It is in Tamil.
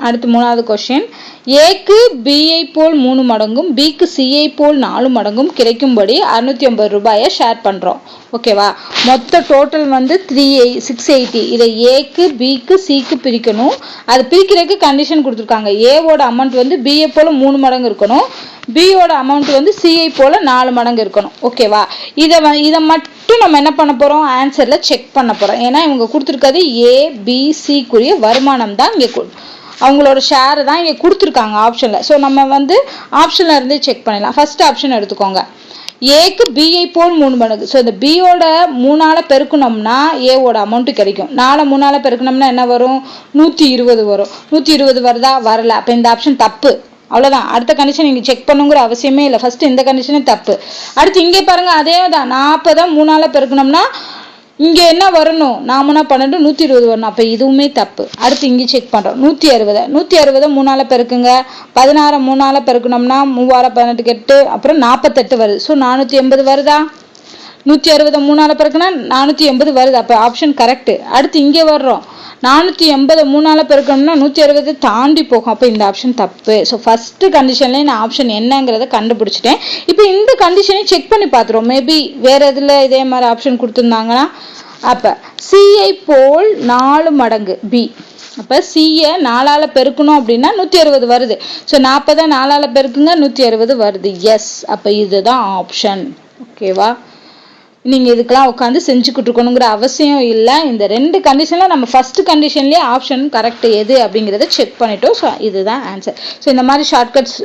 அடுத்து மூணாவது கொஸ்டின், ஏக்கு பிஐ போல் 3 மடங்கும் பிக்கு சிஐ போல் 4 மடங்கும் கிடைக்கும்படி 650 ரூபாயை ஷேர் பண்ணுறோம். ஓகேவா? மொத்த டோட்டல் வந்து 680. இதை ஏக்கு பிக்கு சிக்கு பிரிக்கணும். அது பிரிக்கிறதுக்கு கண்டிஷன் கொடுத்துருக்காங்க. ஏவோட அமௌண்ட் வந்து பிஐ போல் 3 மடங்கு இருக்கணும், பியோட அமௌண்ட் வந்து சிஐ போல் 4 மடங்கு இருக்கணும். ஓகேவா? இதை மட்டும் நம்ம என்ன பண்ண போகிறோம், ஆன்சரில் செக் பண்ண போகிறோம். ஏன்னா இவங்க கொடுத்துருக்கிறது ஏபிசிக்குரிய வருமானம் தான் இங்கே அவங்களோட ஷேர் தான் இங்கே கொடுத்துருக்காங்க ஆப்ஷனில். ஸோ நம்ம வந்து ஆப்ஷனில் இருந்து செக் பண்ணிடலாம். ஃபர்ஸ்ட் ஆப்ஷன் எடுத்துக்கோங்க. ஏக்கு பிஐ போல் 3 மடங்கு. ஸோ இந்த பியோட 3ஆல் பெருக்கணும்னா ஏவோட அமௌண்ட்டு கிடைக்கும். 4 3ஆல் பெருக்கணும்னா என்ன வரும், 120 வரும். 120 வருதா? வரல. அப்போ இந்த ஆப்ஷன் தப்பு. அவ்வளோதான். அடுத்த கண்டிஷன் நீங்கள் செக் பண்ணுங்கிற அவசியமே இல்லை. ஃபர்ஸ்ட் இந்த கண்டிஷனே தப்பு. அடுத்து இங்கே பாருங்க, அதே தான். 40 3ஆல் பெருக்கணும்னா இங்கே என்ன வரணும், 4 12 120 வரணும். அப்போ இதுவுமே தப்பு. அடுத்து இங்கே செக் பண்ணுறோம். 160 3ஆல் பெருக்குங்க. 16 3ஆல் பெருக்கணும்னா 3 18 8 அப்புறம் 48 வருது. ஸோ 480 வருதா? 160 3ஆல் பெருக்குனா 480 வருது. அப்போ ஆப்ஷன் கரெக்டு. அடுத்து இங்கே வர்றோம். 480 3ஆல் பெருக்கணும்னா 160 தாண்டி போகும். அப்போ இந்த ஆப்ஷன் தப்பு. ஸோ ஃபர்ஸ்ட் கண்டிஷன்லேயே நான் ஆப்ஷன் என்னங்கிறத கண்டுபிடிச்சிட்டேன். இப்போ இந்த கண்டிஷனை செக் பண்ணி பார்த்துருவோம். மேபி வேற எதில் இதே மாதிரி ஆப்ஷன் கொடுத்துருந்தாங்கன்னா, அப்போ சிஐ போல் 4 மடங்கு பி. அப்போ சியை 4ஆல் பெருக்கணும் அப்படின்னா 160 வருது. ஸோ 40 4ஆல் பெருக்குங்க, 160 வருது. எஸ். அப்போ இதுதான் ஆப்ஷன். ஓகேவா? நீங்கள் இதுக்கெல்லாம் உட்காந்து செஞ்சுக்கிட்டு இருக்கணுங்கிற அவசியம் இல்லை. இந்த 2 கண்டிஷனில் நம்ம ஃபர்ஸ்ட் கண்டிஷன்லேயே ஆப்ஷன் கரெக்ட் எது அப்படிங்கிறத செக் பண்ணிட்டோம். ஸோ இதுதான் ஆன்சர். ஸோ இந்த மாதிரி ஷார்ட்கட்ஸ்